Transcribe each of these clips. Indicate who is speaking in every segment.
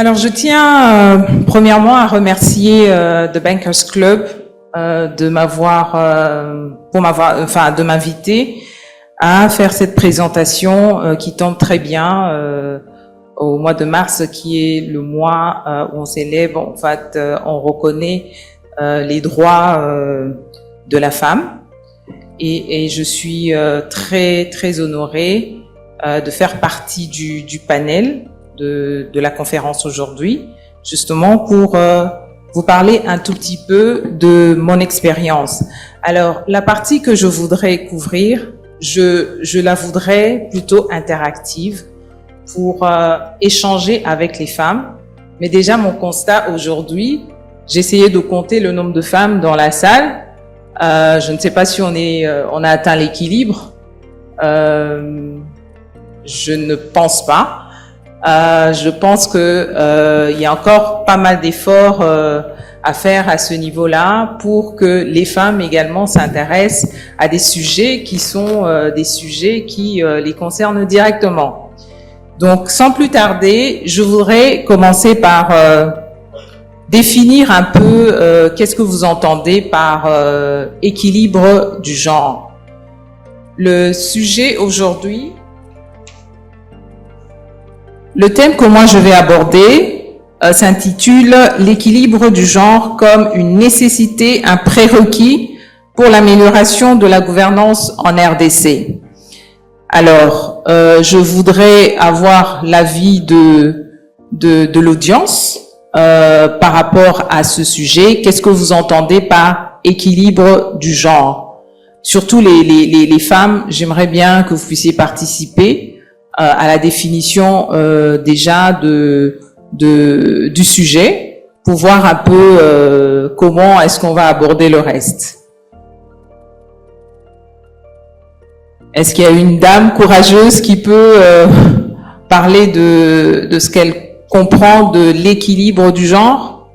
Speaker 1: Alors, je tiens premièrement à remercier The Bankers Club de m'inviter à faire cette présentation qui tombe très bien au mois de mars, qui est le mois où on célèbre, en fait, on reconnaît les droits de la femme. Et je suis très honorée de faire partie du panel de la conférence aujourd'hui, justement pour vous parler un tout petit peu de mon expérience. Alors, la partie que je voudrais couvrir, je la voudrais plutôt interactive pour échanger avec les femmes. Mais déjà, mon constat aujourd'hui, j'ai essayé de compter le nombre de femmes dans la salle. Je ne sais pas si on a atteint l'équilibre. Je ne pense pas. Je pense que il y a encore pas mal d'efforts à faire à ce niveau-là pour que les femmes également s'intéressent à des sujets qui sont des sujets qui les concernent directement. Donc, sans plus tarder, je voudrais commencer par définir un peu qu'est-ce que vous entendez par équilibre du genre. Le sujet aujourd'hui, le thème que moi je vais aborder s'intitule « L'équilibre du genre comme une nécessité, un prérequis pour l'amélioration de la gouvernance en RDC ». Alors, je voudrais avoir l'avis de l'audience par rapport à ce sujet. Qu'est-ce que vous entendez par équilibre du genre? Surtout les femmes, j'aimerais bien que vous puissiez participer à la définition déjà du sujet pour voir un peu comment est-ce qu'on va aborder le reste. Est-ce qu'il y a une dame courageuse qui peut parler de ce qu'elle comprend de l'équilibre du genre?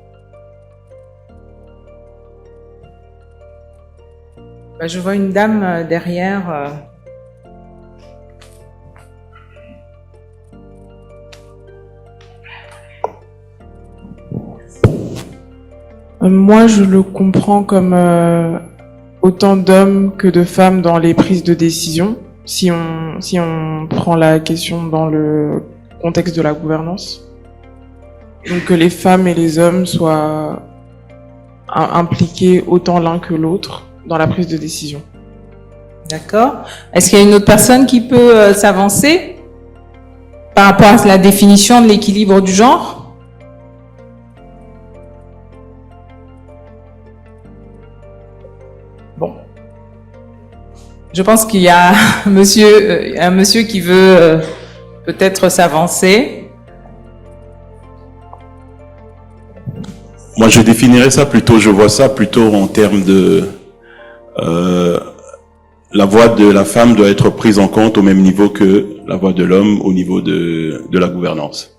Speaker 1: Je vois une dame derrière.
Speaker 2: Moi, je le comprends comme autant d'hommes que de femmes dans les prises de décision, si on prend la question dans le contexte de la gouvernance. Donc que les femmes et les hommes soient impliqués autant l'un que l'autre dans la prise de décision.
Speaker 1: D'accord. Est-ce qu'il y a une autre personne qui peut s'avancer par rapport à la définition de l'équilibre du genre? Bon. Je pense qu'il y a un monsieur qui veut peut-être s'avancer.
Speaker 3: Moi, je définirais ça plutôt, je vois ça plutôt en termes de la voix de la femme doit être prise en compte au même niveau que la voix de l'homme au niveau de la gouvernance.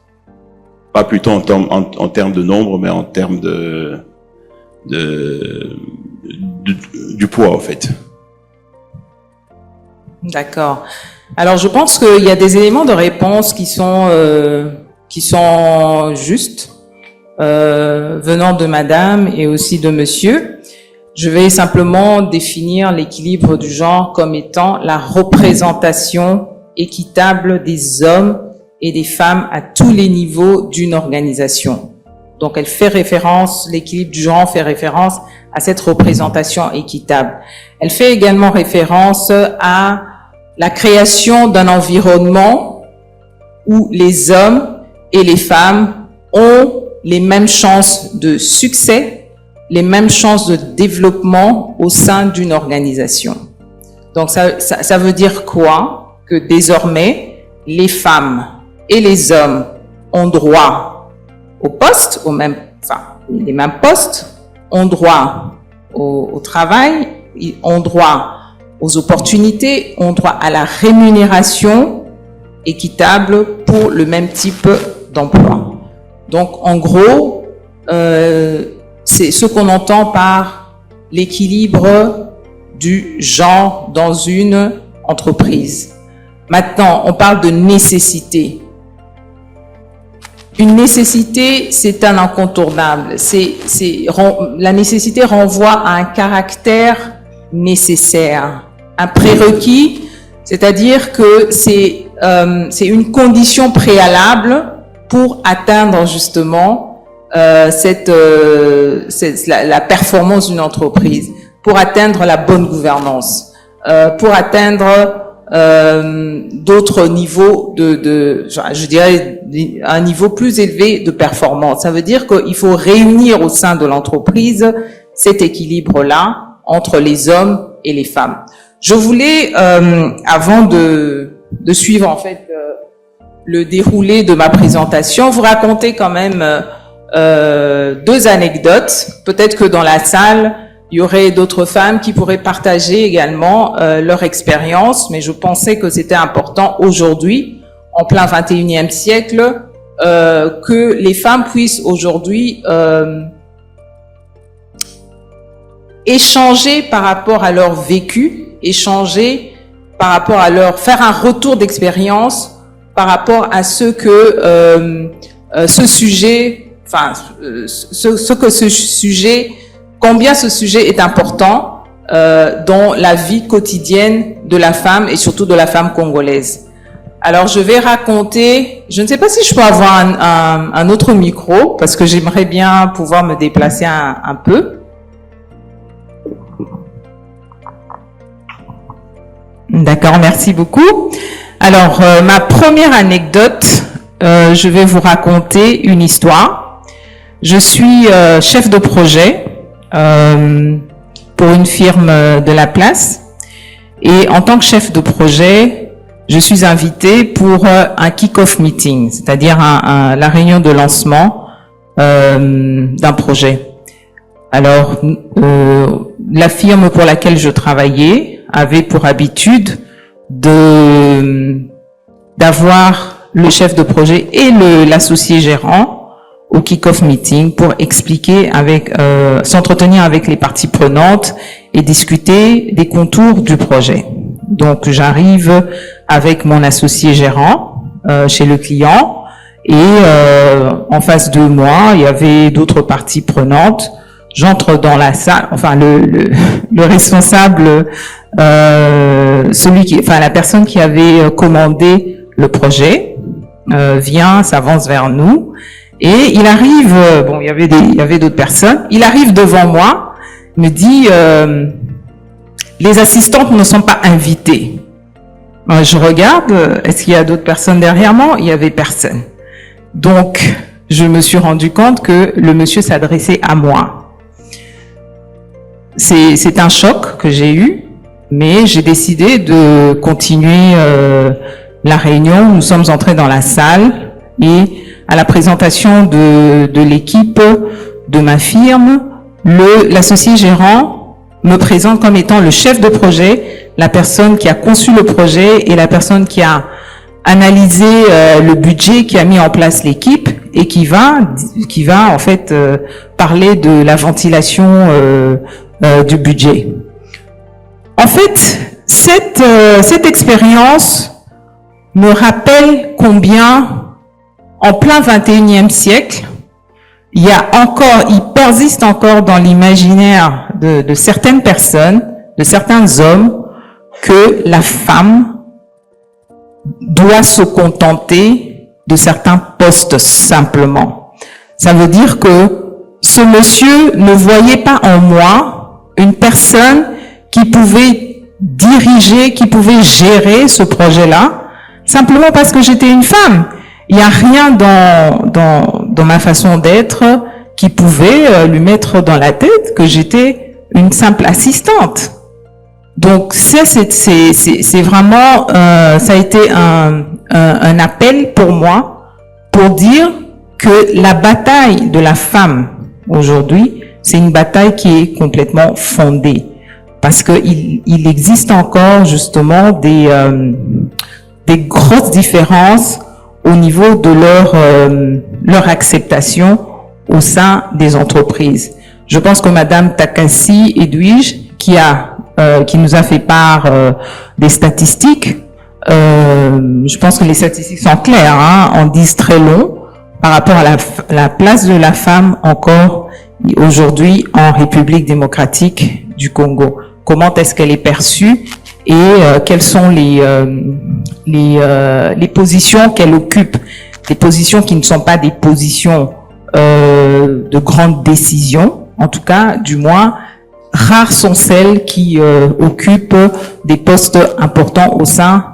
Speaker 3: Pas plutôt en termes de nombre, mais en termes du poids, en fait.
Speaker 1: D'accord. Alors, je pense qu'il y a des éléments de réponse qui sont justes, venant de madame et aussi de monsieur. Je vais simplement définir l'équilibre du genre comme étant la représentation équitable des hommes et des femmes à tous les niveaux d'une organisation. Donc, l'équilibre du genre fait référence à cette représentation équitable. Elle fait également référence à la création d'un environnement où les hommes et les femmes ont les mêmes chances de succès, les mêmes chances de développement au sein d'une organisation. Donc, ça veut dire quoi? Que désormais, les femmes et les hommes ont droit au poste, les mêmes postes, ont droit au travail, ont droit aux opportunités, ont droit à la rémunération équitable pour le même type d'emploi. Donc, en gros, c'est ce qu'on entend par l'équilibre du genre dans une entreprise. Maintenant, on parle de nécessité. une nécessité, c'est un incontournable. La nécessité renvoie à un caractère nécessaire, un prérequis, c'est-à-dire que c'est une condition préalable pour atteindre justement la performance d'une entreprise, pour atteindre la bonne gouvernance, pour atteindre d'autres niveaux je dirais un niveau plus élevé de performance. Ça veut dire qu'il faut réunir au sein de l'entreprise cet équilibre-là entre les hommes et les femmes. Je voulais, avant de suivre en fait le déroulé de ma présentation, vous raconter quand même 2 anecdotes. Peut-être que dans la salle, il y aurait d'autres femmes qui pourraient partager également leur expérience, mais je pensais que c'était important aujourd'hui, en plein 21e siècle, que les femmes puissent aujourd'hui échanger par rapport à leur vécu, échanger par rapport à faire un retour d'expérience par rapport à ce que ce sujet, combien ce sujet est important dans la vie quotidienne de la femme et surtout de la femme congolaise. Alors, je vais raconter, je ne sais pas si je peux avoir un autre micro, parce que j'aimerais bien pouvoir me déplacer un peu. D'accord, merci beaucoup. Alors, ma première anecdote, je vais vous raconter une histoire. Je suis chef de projet pour une firme de la place. Et en tant que chef de projet, je suis invitée pour un kick-off meeting, c'est-à-dire la réunion de lancement d'un projet. Alors, la firme pour laquelle je travaillais avait pour habitude d'avoir le chef de projet et l'associé gérant au kick-off meeting pour expliquer s'entretenir avec les parties prenantes et discuter des contours du projet. Donc, j'arrive avec mon associé gérant chez le client et en face de moi, il y avait d'autres parties prenantes. J'entre dans la salle, enfin le responsable, la personne qui avait commandé le projet vient, s'avance vers nous et il arrive. Bon, il y avait d'autres personnes. Il arrive devant moi, me dit les assistantes ne sont pas invitées. Je regarde, est-ce qu'il y a d'autres personnes derrière moi? Il y avait personne. Donc, je me suis rendu compte que le monsieur s'adressait à moi. C'est un choc que j'ai eu, mais j'ai décidé de continuer la réunion. Nous sommes entrés dans la salle et à la présentation de l'équipe de ma firme, l'associé gérant me présente comme étant le chef de projet, la personne qui a conçu le projet et la personne qui a analysé le budget, qui a mis en place l'équipe et qui va en fait parler de la ventilation du budget. En fait, cette expérience me rappelle combien, en plein 21e siècle, il persiste encore dans l'imaginaire de certaines personnes, de certains hommes, que la femme doit se contenter de certains postes simplement. Ça veut dire que ce monsieur ne voyait pas en moi une personne qui pouvait diriger, qui pouvait gérer ce projet-là, simplement parce que j'étais une femme. Il n'y a rien dans ma façon d'être qui pouvait lui mettre dans la tête que j'étais une simple assistante. Donc c'est vraiment, ça a été un appel pour moi pour dire que la bataille de la femme aujourd'hui, c'est une bataille qui est complètement fondée parce que il existe encore justement des grosses différences au niveau de leur acceptation au sein des entreprises. Je pense que Madame Takassi Edwige, qui nous a fait part des statistiques, je pense que les statistiques sont claires, en disent très long, par rapport à la place de la femme encore aujourd'hui en République démocratique du Congo. Comment est-ce qu'elle est perçue et quelles sont les positions qu'elle occupe, des positions qui ne sont pas des positions de grande décision, en tout cas, du moins, rares sont celles qui occupent des postes importants au sein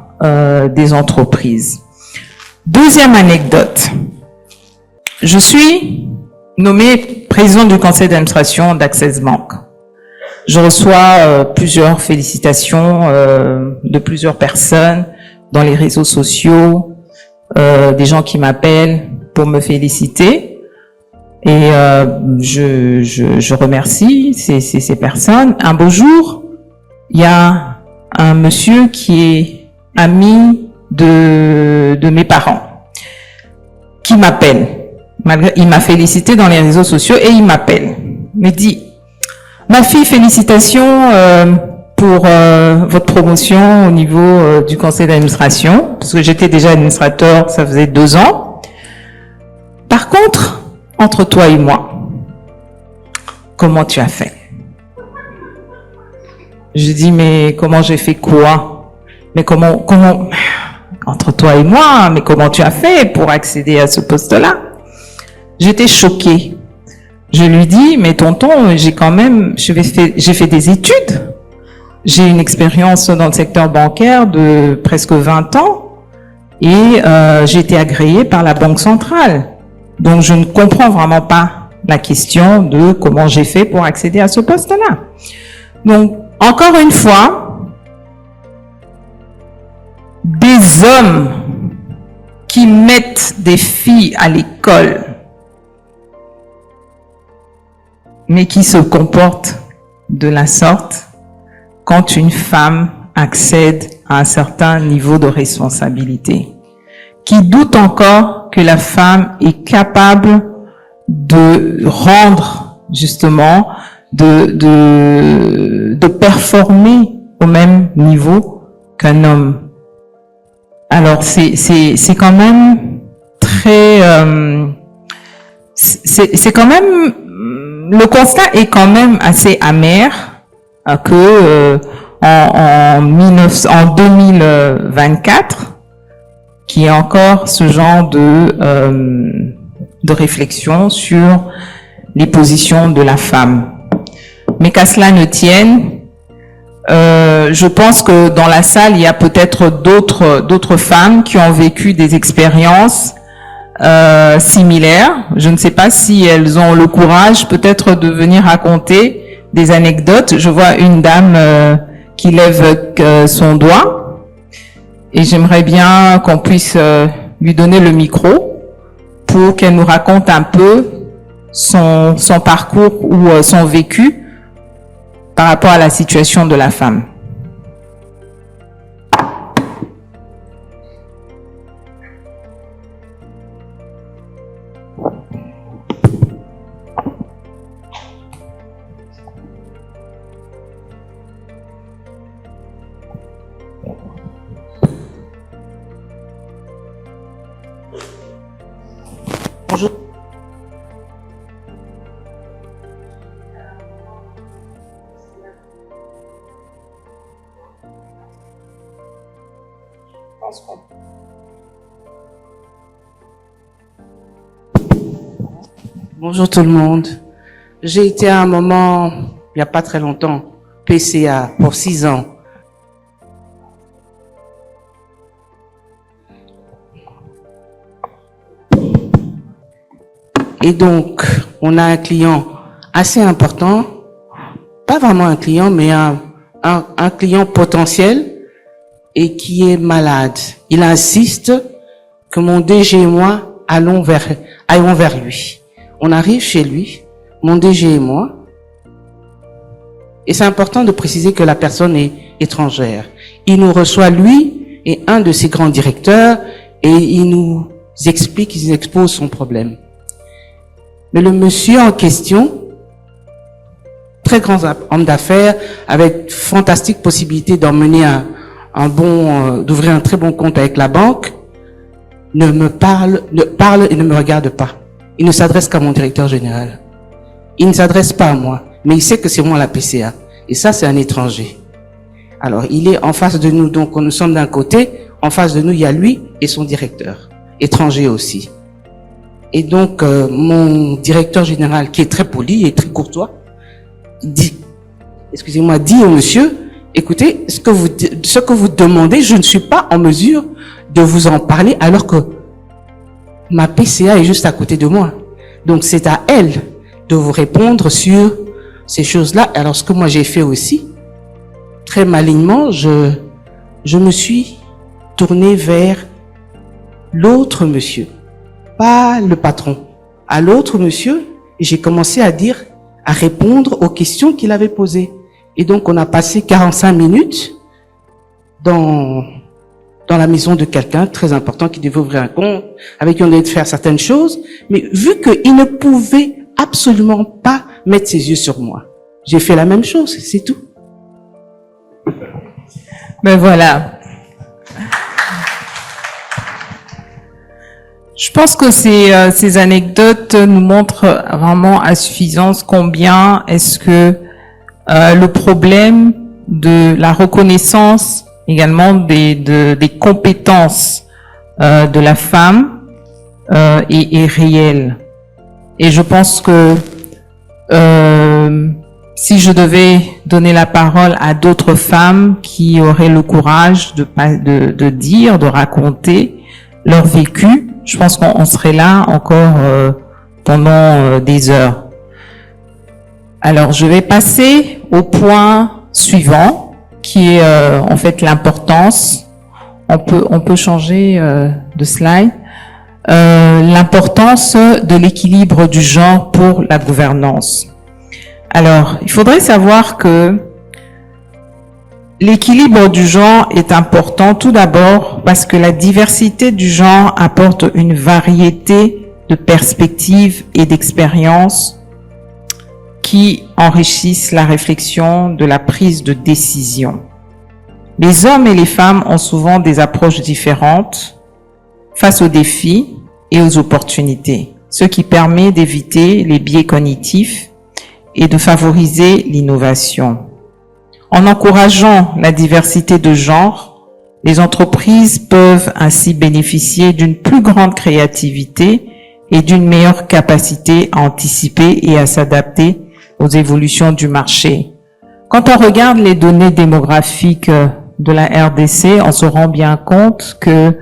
Speaker 1: des entreprises. Deuxième anecdote. Je suis nommée présidente du conseil d'administration d'Access Bank. Je reçois plusieurs félicitations de plusieurs personnes dans les réseaux sociaux, des gens qui m'appellent pour me féliciter. Et je remercie ces personnes. Un beau jour, il y a un monsieur qui est ami de mes parents qui m'appelle. Il m'a félicité dans les réseaux sociaux et il m'appelle. Il me dit: ma fille, félicitations pour votre promotion au niveau du conseil d'administration, parce que j'étais déjà administrateur, ça faisait 2 ans. Par contre, entre toi et moi, comment tu as fait? Je dis: mais comment j'ai fait quoi? Mais comment, entre toi et moi, mais comment tu as fait pour accéder à ce poste-là? J'étais choquée. Je lui dis: mais tonton, j'ai fait des études. J'ai une expérience dans le secteur bancaire de presque 20 ans et j'ai été agréée par la Banque centrale. Donc, je ne comprends vraiment pas la question de comment j'ai fait pour accéder à ce poste-là. Donc, encore une fois, des hommes qui mettent des filles à l'école, mais qui se comportent de la sorte quand une femme accède à un certain niveau de responsabilité, qui doutent encore que la femme est capable de rendre, justement, de performer au même niveau qu'un homme. Alors, c'est quand même très... c'est quand même... Le constat est quand même assez amer que en 2024, qu'il y ait encore ce genre de réflexion sur les positions de la femme. Mais qu'à cela ne tienne, je pense que dans la salle, il y a peut-être d'autres femmes qui ont vécu des expériences similaires. Je ne sais pas si elles ont le courage peut-être de venir raconter des anecdotes. Je vois une dame qui lève son doigt et j'aimerais bien qu'on puisse lui donner le micro pour qu'elle nous raconte un peu son parcours ou son vécu par rapport à la situation de la femme.
Speaker 4: Bonjour. Bonjour tout le monde. J'ai été à un moment, il n'y a pas très longtemps, PCA pour 6 ans. Et donc, on a un client assez important, pas vraiment un client, mais un client potentiel et qui est malade. Il insiste que mon DG et moi allons vers lui. On arrive chez lui, mon DG et moi, et c'est important de préciser que la personne est étrangère. Il nous reçoit, lui et un de ses grands directeurs, et il nous explique, il expose son problème. Mais le monsieur en question, très grand homme d'affaires, avec fantastique possibilité d'emmener d'ouvrir un très bon compte avec la banque, parle et ne me regarde pas. Il ne s'adresse qu'à mon directeur général. Il ne s'adresse pas à moi, mais il sait que c'est moi la PCA. Et ça, c'est un étranger. Alors, il est en face de nous, donc nous sommes d'un côté, en face de nous, il y a lui et son directeur, étranger aussi. Et donc, mon directeur général, qui est très poli et très courtois, dit au monsieur, écoutez, ce que vous demandez, je ne suis pas en mesure de vous en parler alors que ma PCA est juste à côté de moi. Donc, c'est à elle de vous répondre sur ces choses-là. Alors, ce que moi j'ai fait aussi, très malignement, je me suis tourné vers l'autre monsieur, pas le patron, à l'autre monsieur, et j'ai commencé à répondre aux questions qu'il avait posées. Et donc, on a passé 45 minutes dans la maison de quelqu'un très important qui devait ouvrir un compte, avec qui on devait faire certaines choses, mais vu qu'il ne pouvait absolument pas mettre ses yeux sur moi, j'ai fait la même chose, c'est tout.
Speaker 1: Ben voilà. Je pense que ces anecdotes nous montrent vraiment à suffisance combien est-ce que le problème de la reconnaissance également des compétences de la femme est réel. Et je pense que si je devais donner la parole à d'autres femmes qui auraient le courage de dire, de raconter leur vécu, je pense qu'on serait là encore pendant des heures. Alors, je vais passer au point suivant, qui est en fait l'importance. On peut changer de slide. L'importance de l'équilibre du genre pour la gouvernance. Alors, il faudrait savoir que l'équilibre du genre est important tout d'abord parce que la diversité du genre apporte une variété de perspectives et d'expériences qui enrichissent la réflexion de la prise de décision. Les hommes et les femmes ont souvent des approches différentes face aux défis et aux opportunités, ce qui permet d'éviter les biais cognitifs et de favoriser l'innovation. En encourageant la diversité de genre, les entreprises peuvent ainsi bénéficier d'une plus grande créativité et d'une meilleure capacité à anticiper et à s'adapter aux évolutions du marché. Quand on regarde les données démographiques de la RDC, on se rend bien compte que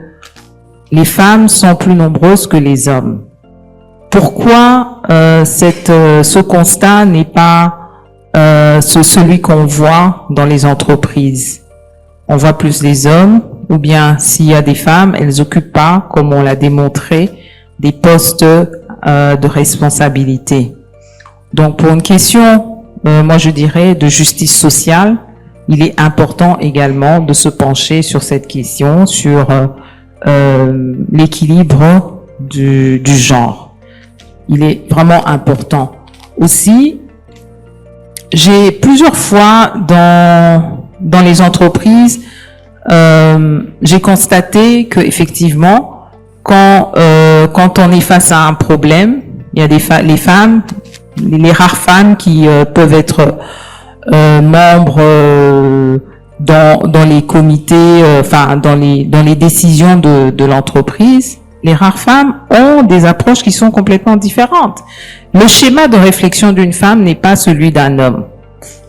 Speaker 1: les femmes sont plus nombreuses que les hommes. Pourquoi ce constat n'est pas celui qu'on voit dans les entreprises? On voit plus les hommes, ou bien s'il y a des femmes, elles occupent pas, comme on l'a démontré, des postes de responsabilité. Donc pour une question, moi je dirais, de justice sociale, il est important également de se pencher sur cette question, sur l'équilibre du genre. Il est vraiment important. Aussi, j'ai plusieurs fois dans les entreprises, j'ai constaté que effectivement, quand on est face à un problème, il y a les femmes, les rares femmes qui peuvent être membres dans les comités, dans les décisions de l'entreprise. Les rares femmes ont des approches qui sont complètement différentes. Le schéma de réflexion d'une femme n'est pas celui d'un homme.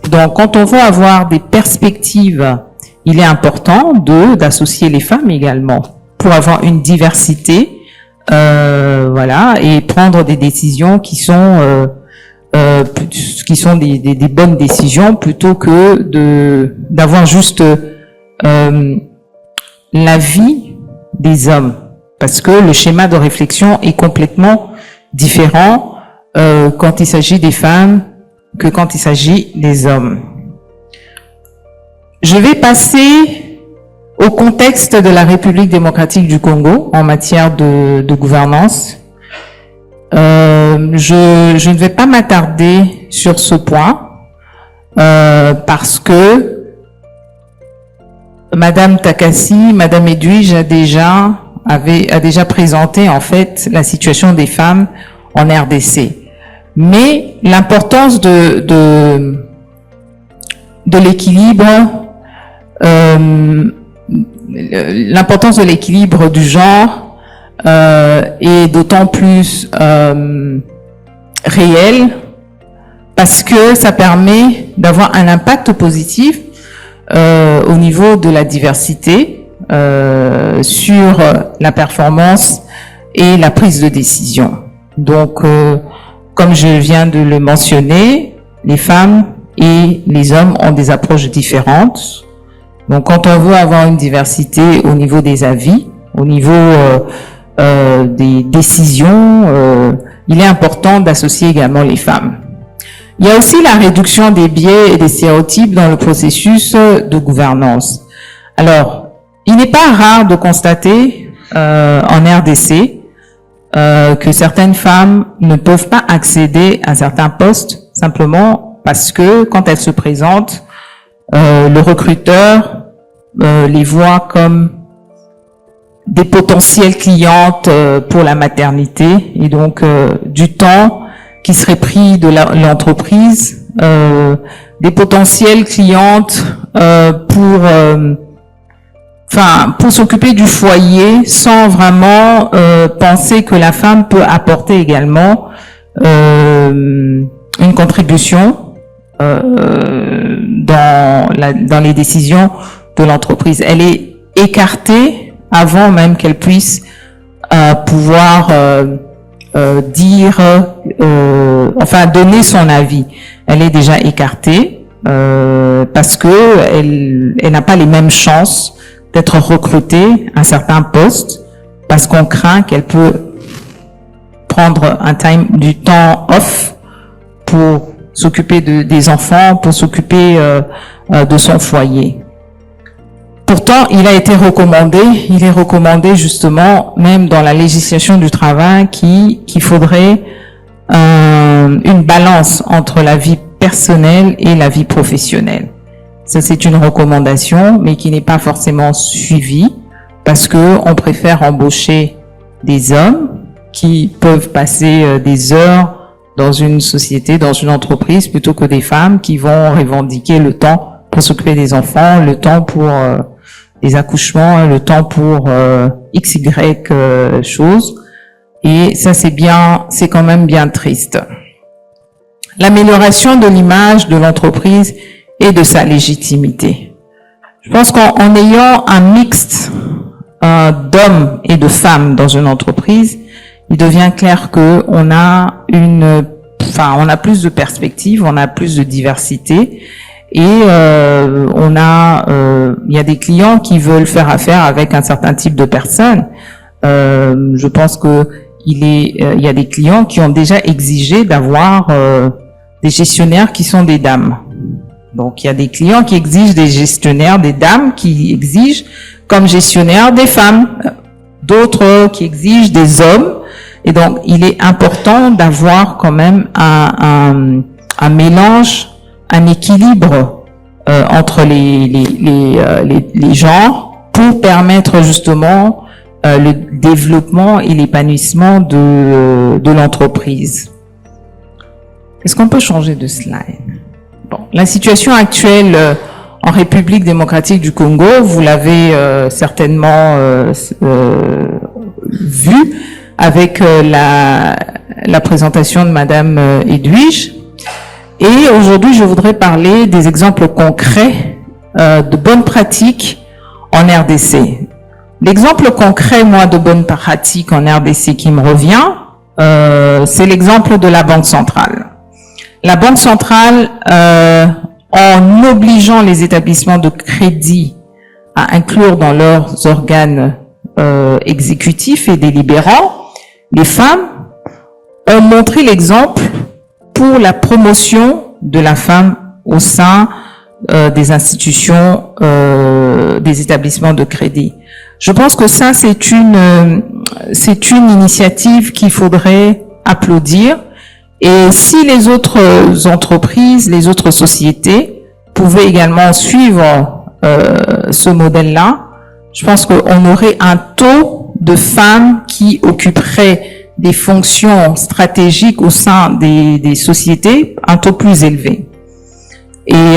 Speaker 1: Donc, quand on veut avoir des perspectives, il est important d'associer les femmes également pour avoir une diversité, et prendre des décisions qui sont des bonnes décisions plutôt que d'avoir juste l'avis des hommes. Parce que le schéma de réflexion est complètement différent quand il s'agit des femmes que quand il s'agit des hommes. Je vais passer au contexte de la République démocratique du Congo en matière de gouvernance. Je ne vais pas m'attarder sur ce point parce que Madame Takassi, Madame Edwige a déjà a déjà présenté en fait la situation des femmes en RDC. Mais l'importance de l'équilibre, du genre est d'autant plus réelle parce que ça permet d'avoir un impact positif au niveau de la diversité sur la performance et la prise de décision. Donc, comme je viens de le mentionner, les femmes et les hommes ont des approches différentes. Donc, quand on veut avoir une diversité au niveau des avis, au niveau des décisions, il est important d'associer également les femmes. Il y a aussi la réduction des biais et des stéréotypes dans le processus de gouvernance. Alors, il n'est pas rare de constater en RDC que certaines femmes ne peuvent pas accéder à certains postes simplement parce que quand elles se présentent, le recruteur les voit comme des potentielles clientes pour la maternité et donc du temps qui serait pris de l'entreprise, des potentielles clientes pour s'occuper du foyer sans vraiment penser que la femme peut apporter également une contribution dans les décisions de l'entreprise. Elle est écartée avant même qu'elle puisse pouvoir donner son avis. Elle est déjà écartée parce que elle n'a pas les mêmes chances d'être recrutée à certains postes parce qu'on craint qu'elle peut prendre du temps off pour s'occuper des enfants, pour s'occuper de son foyer. Pourtant, il est recommandé justement, même dans la législation du travail, qu'il faudrait une balance entre la vie personnelle et la vie professionnelle. Ça, c'est une recommandation, mais qui n'est pas forcément suivie parce que on préfère embaucher des hommes qui peuvent passer des heures dans une société, dans une entreprise, plutôt que des femmes qui vont revendiquer le temps pour s'occuper des enfants, le temps pour les accouchements, le temps pour XY choses. Et ça, c'est quand même bien triste. L'amélioration de l'image de l'entreprise et de sa légitimité. Je pense qu'en ayant un mixte d'hommes et de femmes dans une entreprise, il devient clair que on a plus de perspectives, on a plus de diversité et il y a des clients qui veulent faire affaire avec un certain type de personnes. Je pense que il y a des clients qui ont déjà exigé d'avoir des gestionnaires qui sont des dames. Donc, il y a des clients qui exigent des gestionnaires, des dames qui exigent comme gestionnaires des femmes, d'autres qui exigent des hommes. Et donc, il est important d'avoir quand même un mélange, un équilibre entre les genres pour permettre justement le développement et l'épanouissement de l'entreprise. Est-ce qu'on peut changer de slide? Bon, la situation actuelle en République démocratique du Congo, vous l'avez certainement vu avec la présentation de Madame Edwige. Et aujourd'hui, je voudrais parler des exemples concrets de bonnes pratiques en RDC. L'exemple concret, moi, de bonnes pratiques en RDC qui me revient, c'est l'exemple de la Banque centrale. La Banque centrale, en obligeant les établissements de crédit à inclure dans leurs organes exécutifs et délibérants les femmes, ont montré l'exemple pour la promotion de la femme au sein des institutions, des établissements de crédit. Je pense que ça, c'est une initiative qu'il faudrait applaudir. Et si les autres entreprises, les autres sociétés pouvaient également suivre ce modèle-là, je pense qu'on aurait un taux de femmes qui occuperaient des fonctions stratégiques au sein des sociétés, un taux plus élevé. Et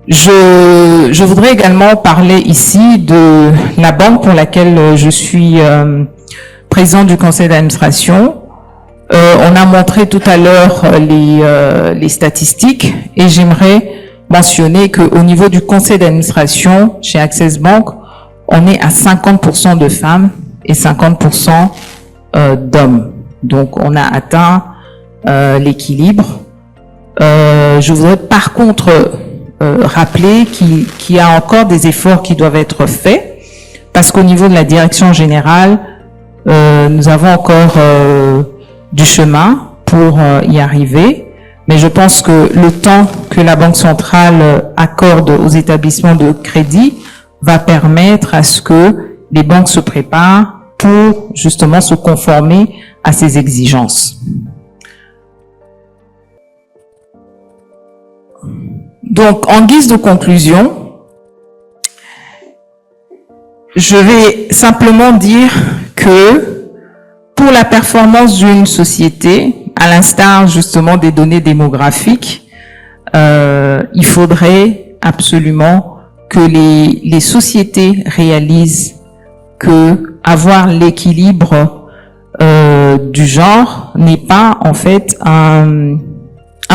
Speaker 1: je voudrais également parler ici de la banque pour laquelle je suis président du conseil d'administration. On a montré tout à l'heure les statistiques et j'aimerais mentionner qu'au niveau du conseil d'administration chez Access Bank, on est à 50% de femmes et 50% d'hommes. Donc on a atteint l'équilibre. Je voudrais par contre rappeler qu'il y a encore des efforts qui doivent être faits parce qu'au niveau de la direction générale, nous avons encore du chemin pour y arriver, mais je pense que le temps que la Banque centrale accorde aux établissements de crédit va permettre à ce que les banques se préparent pour justement se conformer à ces exigences. Donc, en guise de conclusion, je vais simplement dire que pour la performance d'une société, à l'instar justement des données démographiques, il faudrait absolument que les sociétés réalisent que avoir l'équilibre du genre n'est pas en fait un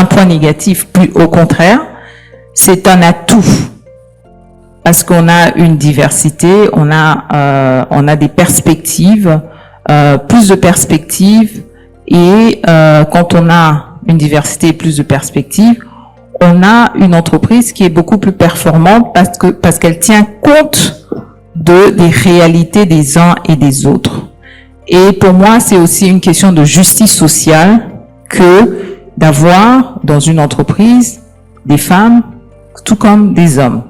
Speaker 1: point négatif, plus au contraire, c'est un atout. Parce qu'on a une diversité, on a des perspectives, plus de perspectives, et quand on a une diversité et plus de perspectives, on a une entreprise qui est beaucoup plus performante parce qu'elle tient compte des réalités des uns et des autres. Et pour moi, c'est aussi une question de justice sociale que d'avoir dans une entreprise des femmes tout comme des hommes.